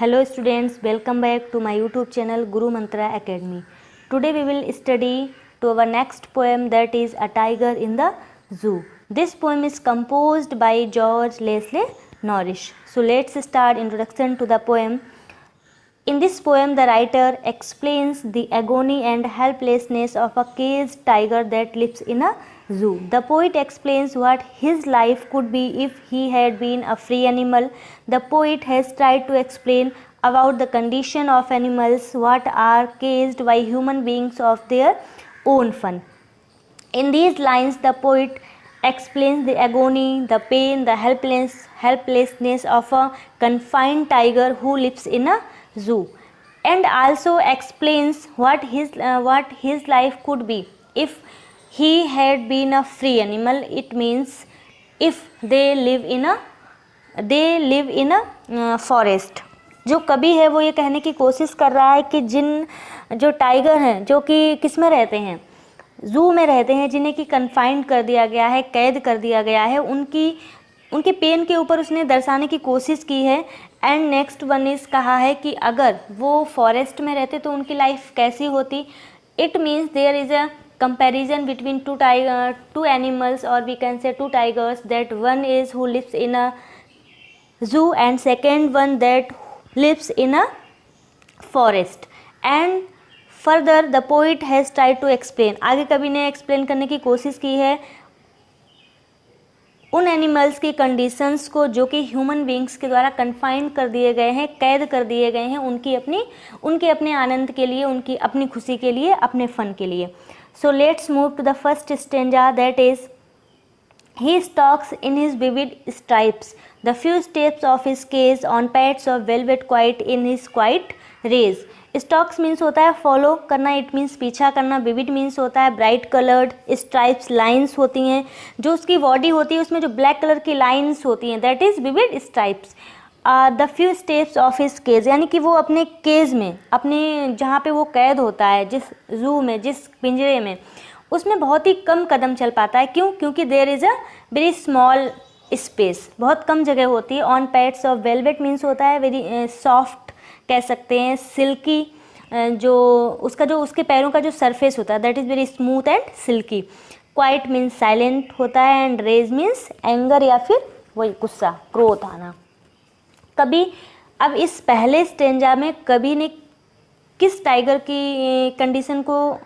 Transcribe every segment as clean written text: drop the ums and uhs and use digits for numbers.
Hello students, welcome back to my YouTube channel Guru Mantra Academy. Today we will study to our next poem, that is A Tiger in the Zoo. This poem is composed by George Leslie Norris. So let's start introduction to the poem. In this poem, the writer explains the agony and helplessness of a caged tiger that lives in a zoo. The poet explains what his life could be if he had been a free animal. The poet has tried to explain about the condition of animals what are caged by human beings of their own fun. In these lines, the poet explains the agony, the pain, the helplessness of a confined tiger who lives in a zoo, and also explains what his life could be if he had been a free animal. It means if they live in a forest. जो कवि है वो ये कहने की कोशिश कर रहा है कि जो टाइगर हैं जो कि किस में रहते हैं, जू में रहते हैं, जिन्हें कि कन्फाइंड कर दिया गया है, कैद कर दिया गया है, उनके पेन के ऊपर उसने दर्शाने की कोशिश की है. एंड नेक्स्ट वन इज़ कहा है कि अगर वो फॉरेस्ट में रहते तो उनकी लाइफ कैसी होती. It means there is a comparison between two animals, और we can say two tigers, that one is who lives in a zoo and second one that lives in a forest. And further the poet has tried to explain, आगे कवि ने explain करने की कोशिश की है उन एनिमल्स की कंडीशंस को जो कि ह्यूमन बींग्स के द्वारा कन्फाइंड कर दिए गए हैं, कैद कर दिए गए हैं, उनके अपने आनंद के लिए, उनकी अपनी खुशी के लिए, अपने फन के लिए. So let's move to the first stanza, that is he stalks in his vivid stripes the few steps of his cage on pads of velvet quiet in his quiet rage. Stalks means होता है follow करना, it means पीछा करना. Vivid means होता है bright coloured. Stripes lines होती हैं, जो उसकी बॉडी होती है उसमें जो ब्लैक कलर की लाइंस होती हैं, that is vivid stripes. The few steps of his cage, यानी कि वो अपने केज में, अपने जहाँ पे वो कैद होता है, जिस जू में, जिस पिंजरे में, उसमें बहुत ही कम कदम चल पाता है. क्यों? क्योंकि there is a very small space, बहुत कम जगह होती है. On pads of velvet means होता है वेरी सॉफ्ट, कह सकते हैं सिल्की, जो उसके पैरों का जो सरफेस होता है that is very smooth and silkie. Quite means silent होता है, एंड रेज मीन्स एंगर या फिर वही गुस्सा, क्रोध आना. कभी अब इस पहले स्टेंजा में कवि ने किस टाइगर की कंडीशन को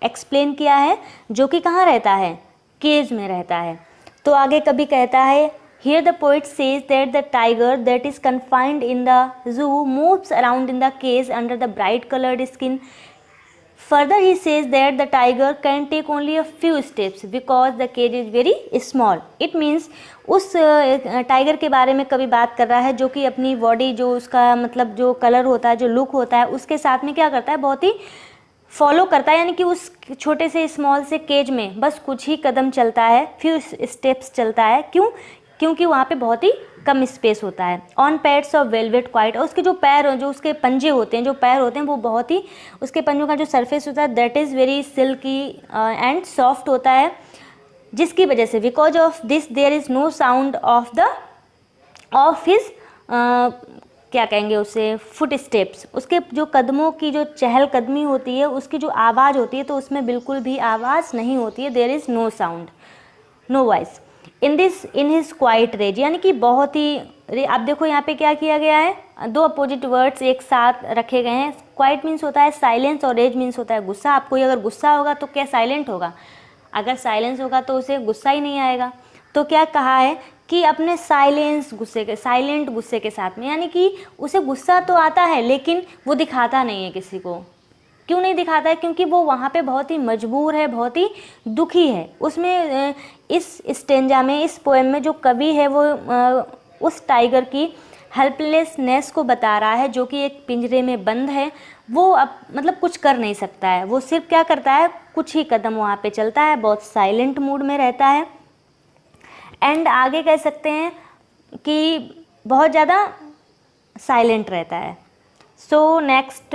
एक्सप्लेन किया है, जो कि कहाँ रहता है, केज में रहता है. तो आगे कवि कहता है, here the poet says that the tiger that is confined in the zoo moves around in the cage under the bright colored skin. Further he says that the tiger can take only a few steps because the cage is very small. It means उस tiger के बारे में कभी बात कर रहा है जो कि अपनी बॉडी, जो उसका मतलब जो कलर होता है, जो लुक होता है, उसके साथ में क्या करता है, बहुत ही फॉलो करता है, यानी कि उस छोटे से स्मॉल से केज में बस कुछ ही कदम चलता है, फ्यू स्टेप्स चलता है. क्यों? क्योंकि वहाँ पे बहुत ही कम स्पेस होता है. On pads of velvet quite, और उसके जो पैर, जो उसके पंजे होते हैं, जो पैर होते हैं, वो बहुत ही, उसके पंजों का जो सरफेस होता है that is very silky and soft होता है, जिसकी वजह से because of this there is no sound of his क्या कहेंगे उसे, फुट स्टेप्स. उसके जो कदमों की जो चहलकदमी होती है, उसकी जो आवाज़ होती है, तो उसमें बिल्कुल भी आवाज़ नहीं होती है. There is no sound, no voice. In his quiet rage, यानी कि बहुत ही, आप देखो यहाँ पे क्या किया गया है, दो अपोजिट वर्ड्स एक साथ रखे गए हैं. क्वाइट मीन्स होता है साइलेंस और रेज मीन्स होता है गुस्सा. आपको अगर गुस्सा होगा तो क्या साइलेंट होगा, अगर साइलेंस होगा तो उसे गुस्सा ही नहीं आएगा. तो क्या कहा है कि अपने साइलेंट गुस्से के साथ में, यानी कि उसे गुस्सा तो आता है लेकिन वो दिखाता नहीं है किसी को. क्यों नहीं दिखाता है? क्योंकि वो वहाँ पे बहुत ही मजबूर है, बहुत ही दुखी है. उसमें इस स्टेंजा में, इस पोएम में जो कवि है वो उस टाइगर की हेल्पलेसनेस को बता रहा है, जो कि एक पिंजरे में बंद है. वो अब मतलब कुछ कर नहीं सकता है, वो सिर्फ क्या करता है, कुछ ही कदम वहाँ पे चलता है, बहुत साइलेंट मूड में रहता है. एंड आगे कह सकते हैं कि बहुत ज़्यादा साइलेंट रहता है. सो नेक्स्ट,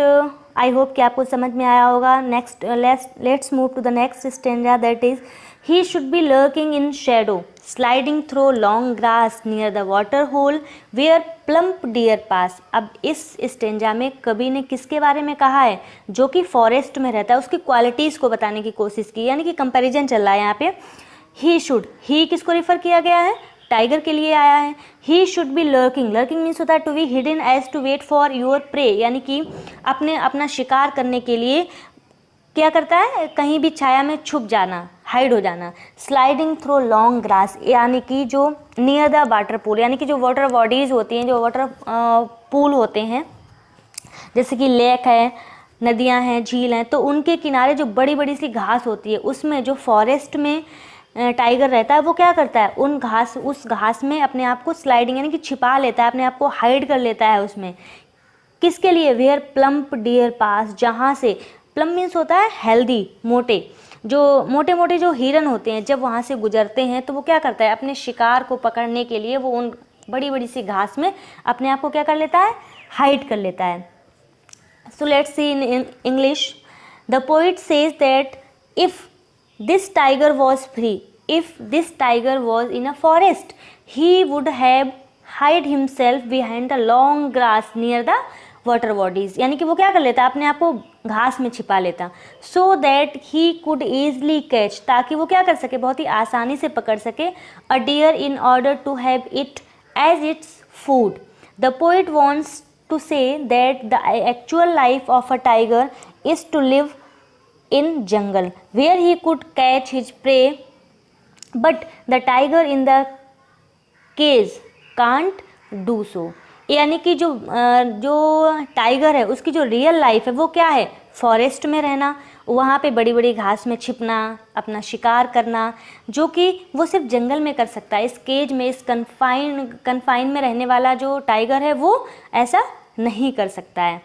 आई होप कि आपको समझ में आया होगा. Next let's move to the next stanza, that is he should be lurking in shadow, sliding through long grass near the water hole where plump deer pass. अब इस stanza में कवि ने किसके बारे में कहा है? जो कि फॉरेस्ट में रहता है, उसकी क्वालिटीज़ को बताने की कोशिश की, यानी कि कंपैरिजन चल रहा है यहाँ पे। ही शुड, ही किसको रिफर किया गया है? टाइगर के लिए आया है। He should be lurking, lurking means होता है to be hidden as to wait for your prey, यानी कि अपना शिकार करने के लिए क्या करता है? कहीं भी छाया में छुप जाना, हाइड हो जाना। स्लाइडिंग थ्रो लॉन्ग ग्रास, यानी कि जो नियर द वाटर पूल, यानी कि जो वाटर बॉडीज होती हैं, जो वाटर पूल होते हैं, जैसे कि लेक है, नदियां हैं, झील हैं, तो उनके किनारे जो बड़ी बड़ी सी घास होती है, उसमें जो फॉरेस्ट में टाइगर रहता है वो क्या करता है? उस घास में अपने आप को स्लाइडिंग यानी कि छिपा लेता है, अपने आप को हाइड कर लेता है उसमें। किसके लिए? वेयर प्लम्प डियर पास, जहाँ से, प्लम्प मीन्स होता है हेल्दी, मोटे, जो मोटे मोटे जो हिरन होते हैं जब वहाँ से गुजरते हैं तो वो क्या करता है? अपने शिकार को पकड़ने के लिए वो उन बड़ी बड़ी सी घास में अपने आप को क्या कर लेता है? हाइड कर लेता है। So let's see in English. The poet says that if this tiger was free, if this tiger was in a forest, he would have hide himself behind the long grass near the water bodies. यानी कि वो क्या कर लेता? अपने आप को घास में छिपा लेता, so that he could easily catch, ताकि वो क्या कर सके? बहुत ही आसानी से पकड़ सके, a deer in order to have it as its food. The poet wants to say that the actual life of a tiger is to live in jungle where he could catch his prey, but the tiger in the cage can't do so. यानी कि जो tiger है उसकी जो real life है वो क्या है? फॉरेस्ट में रहना, वहाँ पे बड़ी बड़ी घास में छिपना, अपना शिकार करना, जो कि वो सिर्फ जंगल में कर सकता है। इस केज में, इस कन्फाइन में रहने वाला जो टाइगर है वो ऐसा नहीं कर सकता है।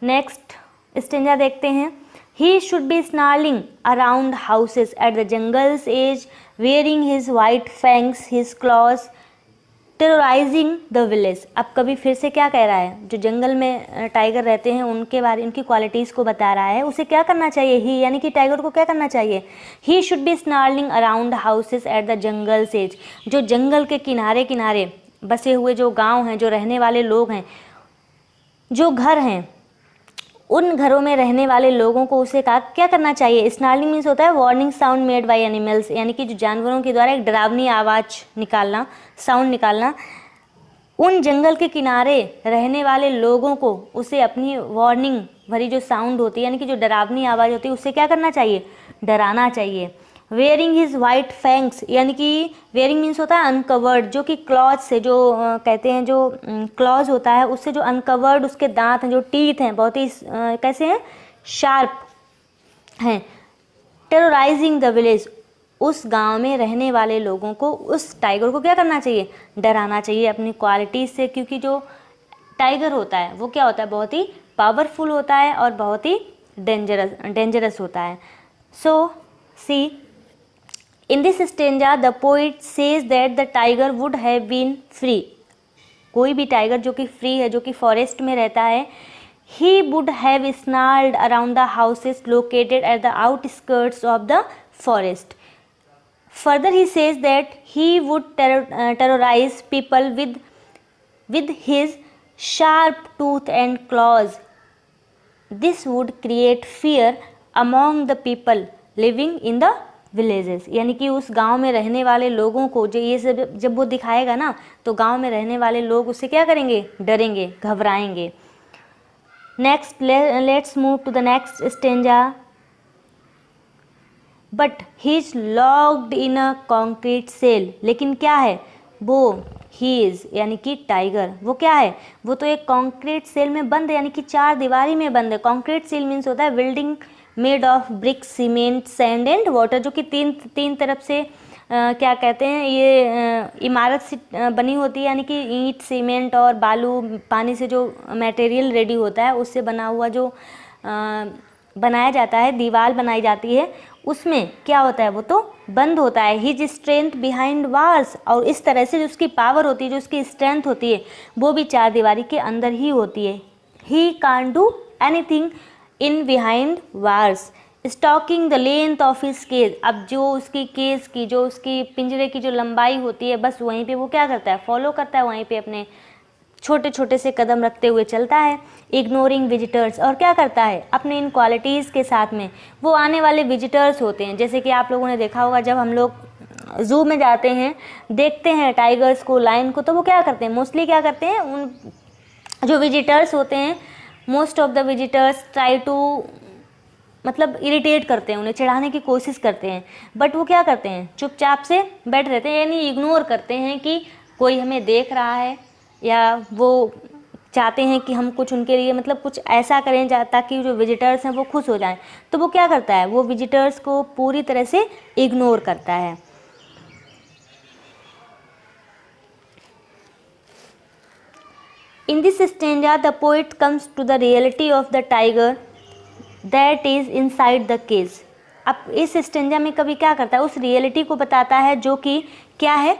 नेक्स्ट स्टेंजा देखते हैं। He should be snarling around houses at the jungle's edge baring his white fangs his claws terrorising the village. अब कभी फिर से क्या कह रहा है? जो जंगल में टाइगर रहते हैं उनके बारे, उनकी क्वालिटीज़ को बता रहा है। उसे क्या करना चाहिए? ही यानी कि टाइगर को क्या करना चाहिए? He should be snarling around houses at the jungle's edge, जो जंगल के किनारे किनारे बसे हुए जो गाँव हैं, जो रहने वाले लोग हैं, जो घर हैं, उन घरों में रहने वाले लोगों को उसे क्या करना चाहिए? स्नार्लिंग मीन्स होता है warning sound made by animals, यानी कि जो जानवरों के द्वारा एक डरावनी आवाज़ निकालना, साउंड निकालना। उन जंगल के किनारे रहने वाले लोगों को उसे अपनी वार्निंग भरी जो साउंड होती है, यानी कि जो डरावनी आवाज़ होती है, उससे क्या करना चाहिए? डराना चाहिए। वेयरिंग हिज वाइट फैंग्स, यानी कि वेयरिंग मीन्स होता है अनकवर्ड, जो कि क्लॉज से, जो कहते हैं जो क्लॉज होता है उससे जो अनकवर्ड उसके दांत हैं, जो टीथ हैं, बहुत ही कैसे हैं? शार्प हैं। टेरराइजिंग द विलेज, उस गांव में रहने वाले लोगों को, उस टाइगर को क्या करना चाहिए? डराना चाहिए अपनी क्वालिटी से, क्योंकि जो टाइगर होता है वो क्या होता है? बहुत ही पावरफुल होता है और बहुत ही डेंजरस होता है। सो सी in this stanza the poet says that the tiger would have been free. कोई भी टाइगर जो कि फ्री है, जो कि फॉरेस्ट में रहता है, he would have snarled around the houses located at the outskirts of the forest. Further he says that he would terrorize people with his sharp tooth and claws. This would create fear among the people living in the villages, यानी कि उस गांव में रहने वाले लोगों को जो ये सब जब वो दिखाएगा ना, तो गांव में रहने वाले लोग उससे क्या करेंगे? डरेंगे, घबराएंगे। Next let's move to the next stanza. But he is locked in a concrete cell, लेकिन क्या है वो? ही इज यानी कि टाइगर, वो क्या है? वो तो एक कॉन्क्रीट सेल में बंद है, यानी कि चार दीवारी में बंद है। कॉन्क्रीट सेल मीन्स होता है building made of brick, cement, sand and water, जो कि तीन तरफ से क्या कहते हैं, ये इमारत से बनी होती है, यानी कि ईंट, सीमेंट और बालू, पानी से जो मटेरियल रेडी होता है उससे बना हुआ जो बनाया जाता है, दीवार बनाई जाती है, उसमें क्या होता है? वो तो बंद होता है। हिज स्ट्रेंथ बिहाइंड वाल्स, और इस तरह से जो उसकी पावर होती है, जो उसकी स्ट्रेंथ होती है, वो भी चार दीवारी के अंदर ही होती है। He can't do anything in behind bars, stalking the length of his cage, अब जो उसकी केज की, जो उसकी पिंजरे की जो लंबाई होती है, बस वहीं पे वो क्या करता है, फॉलो करता है, वहीं पे अपने छोटे छोटे से कदम रखते हुए चलता है। इग्नोरिंग विजिटर्स, और क्या करता है, अपने इन क्वालिटीज़ के साथ में वो आने वाले विजिटर्स होते हैं। जैसे कि आप लोगों ने देखा होगा, जब हम लोग ज़ू में जाते हैं, देखते हैं टाइगर्स को, लायन को, तो वो क्या करते हैं, मोस्टली क्या करते हैं, उन जो विजिटर्स होते हैं, most of the visitors try to, मतलब इरिटेट करते हैं, उन्हें चिढ़ाने की कोशिश करते हैं, बट वो क्या करते हैं, चुपचाप से बैठ रहते हैं, यानी इग्नोर करते हैं कि कोई हमें देख रहा है, या वो चाहते हैं कि हम कुछ उनके लिए मतलब कुछ ऐसा करें ताकि जो विजिटर्स हैं वो खुश हो जाएं। तो वो क्या करता है, वो विजिटर्स को पूरी तरह से इग्नोर करता है। In this stanza, the poet comes to the reality of the tiger that is inside the cage. अब इस स्टेंजा में कवि क्या करता है, उस रियलिटी को बताता है जो कि क्या है,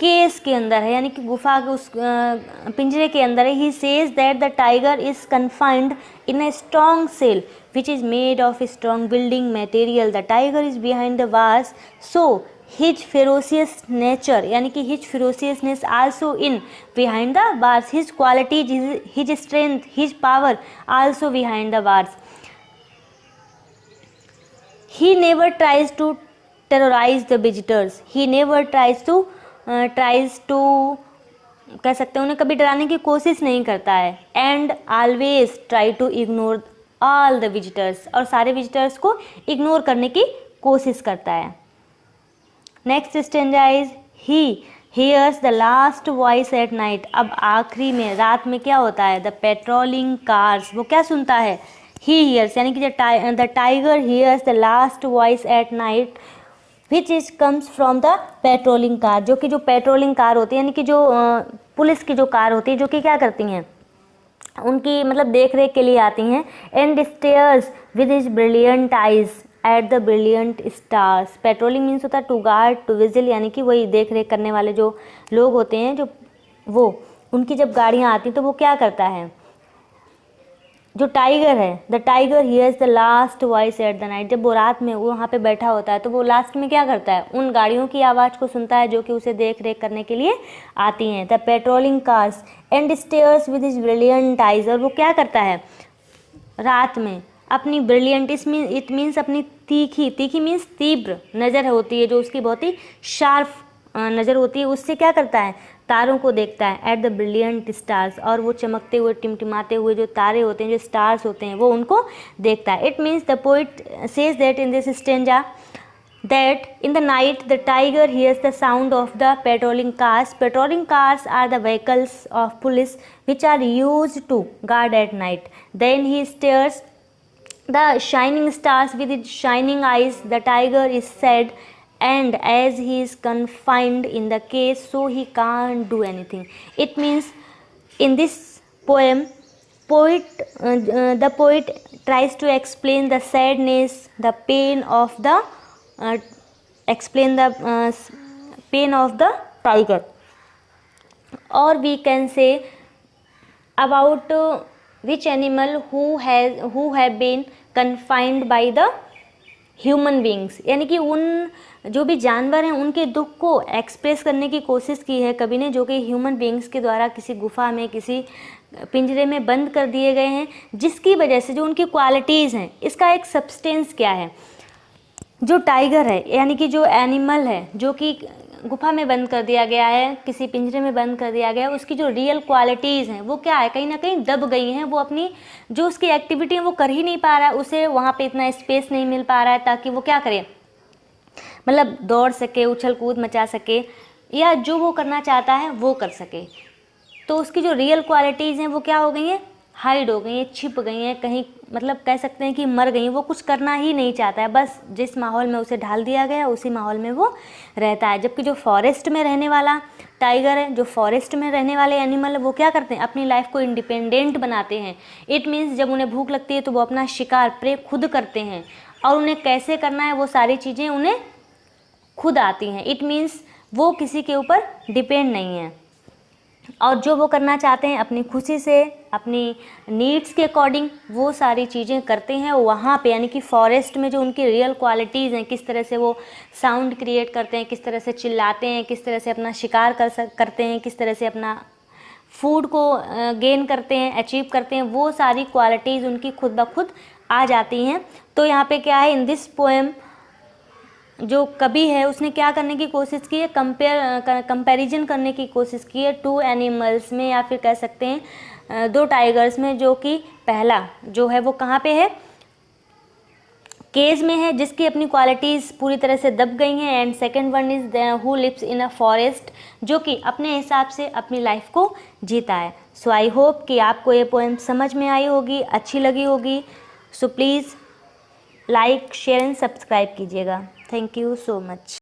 केस के अंदर है, यानी कि गुफा के उस पिंजरे के अंदर है। He says that the tiger is confined in a strong cell which is made of strong building material. The tiger is behind the bars, so his ferocious nature, यानी कि his ferociousness also in behind the bars, his qualities, his strength, his power also behind the bars. He never tries to terrorize the visitors. He never tries to कह सकते हैं, उन्हें कभी डराने की कोशिश नहीं करता है। And always try to ignore all the visitors, और सारे विजिटर्स को इग्नोर करने की कोशिश करता है। Next stanza is he hears the last voice at night. अब आखिरी में रात में क्या होता है, द पेट्रोलिंग कार्स, वो क्या सुनता है, he hears, यानी कि the tiger hears the last voice at night which is comes from the patrolling car, जो कि जो पेट्रोलिंग कार होती है, यानी कि जो पुलिस की जो कार होती है, जो कि क्या करती हैं, उनकी मतलब देख रेख के लिए आती हैं। And stairs with his brilliant eyes at the brilliant stars. Patrolling means होता है टू गार्ड, टू विजिल, यानी कि वही देख रेख करने वाले जो लोग होते हैं, जो वो उनकी जब गाड़ियाँ आती तो वो क्या करता है, जो टाइगर है, the tiger hears the last voice at the night, जब वो रात में वो वहाँ पे बैठा होता है तो वो लास्ट में क्या करता है, उन गाड़ियों की आवाज़ को सुनता है जो कि उसे देख रेख करने के लिए आती हैं। The patrolling cars and stairs with his brilliant eyes, और वो क्या करता है रात में अपनी ब्रिलियंट, इट मीन्स अपनी तीखी मीन्स तीव्र नज़र होती है, जो उसकी बहुत ही शार्प नज़र होती है, उससे क्या करता है, तारों को देखता है। एट द ब्रिलियंट स्टार्स, और वो चमकते हुए टिमटिमाते हुए जो तारे होते हैं, जो स्टार्स होते हैं, वो उनको देखता है। It means the poet says that in this stanza that in the night the tiger hears the sound of the patrolling cars. Patrolling cars are the vehicles of police which are used to guard at night. Then he stares the shining stars with his shining eyes. The tiger is sad, and as he is confined in the cage, so he can't do anything. It means in this poem, the poet tries to explain the sadness, the pain of the explain the pain of the tiger, or we can say about which animal who have been confined by the human beings, यानी कि उन जो भी जानवर हैं उनके दुख को एक्सप्रेस करने की कोशिश की है कवि ने, जो कि ह्यूमन बींग्स के द्वारा किसी गुफा में, किसी पिंजरे में बंद कर दिए गए हैं, जिसकी वजह से जो उनकी क्वालिटीज़ हैं, इसका एक सब्सटेंस क्या है, जो टाइगर है यानी कि जो एनिमल है जो कि गुफा में बंद कर दिया गया है, किसी पिंजरे में बंद कर दिया गया है, उसकी जो रियल क्वालिटीज़ हैं वो क्या है, कहीं ना कहीं दब गई हैं। वो अपनी जो उसकी एक्टिविटी है वो कर ही नहीं पा रहा है, उसे वहाँ पे इतना स्पेस नहीं मिल पा रहा है ताकि वो क्या करे, मतलब दौड़ सके, उछल कूद मचा सके, या जो वो करना चाहता है वो कर सके। तो उसकी जो रियल क्वालिटीज़ हैं वो क्या हो गई हैं, हाइड हो गई हैं, छिप गई हैं, कहीं मतलब कह सकते हैं कि मर गई हैं। वो कुछ करना ही नहीं चाहता है, बस जिस माहौल में उसे ढाल दिया गया उसी माहौल में वो रहता है। जबकि जो फॉरेस्ट में रहने वाला टाइगर है, जो फॉरेस्ट में रहने वाले एनिमल है, वो क्या करते हैं, अपनी लाइफ को इंडिपेंडेंट बनाते हैं। इट मीन्स जब उन्हें भूख लगती है तो वो अपना शिकार प्रे खुद करते हैं, और उन्हें कैसे करना है वो सारी चीज़ें उन्हें खुद आती हैं। इट मीन्स वो किसी के ऊपर डिपेंड नहीं है। और जो वो करना चाहते हैं अपनी खुशी से, अपनी नीड्स के अकॉर्डिंग वो सारी चीज़ें करते हैं वहाँ पे, यानी कि फॉरेस्ट में जो उनकी रियल क्वालिटीज़ हैं, किस तरह से वो साउंड क्रिएट करते हैं, किस तरह से चिल्लाते हैं, किस तरह से अपना शिकार करते हैं, किस तरह से अपना फूड को गेन करते हैं, अचीव करते हैं, वो सारी क्वालिटीज़ उनकी खुद ब खुद आ जाती हैं। तो यहाँ पे क्या है, इन दिस पोएम जो कवि है उसने क्या करने की कोशिश की है, कंपैरिजन करने की कोशिश की है टू एनिमल्स में, या फिर कह सकते हैं दो टाइगर्स में, जो कि पहला जो है वो कहाँ पे है, केज में है, जिसकी अपनी क्वालिटीज़ पूरी तरह से दब गई हैं, and second one is who lives in a forest, जो कि अपने हिसाब से अपनी लाइफ को जीता है। सो आई होप कि आपको ये पोएम समझ में आई होगी, अच्छी लगी होगी। So please like, share and subscribe कीजिएगा। Thank you so much.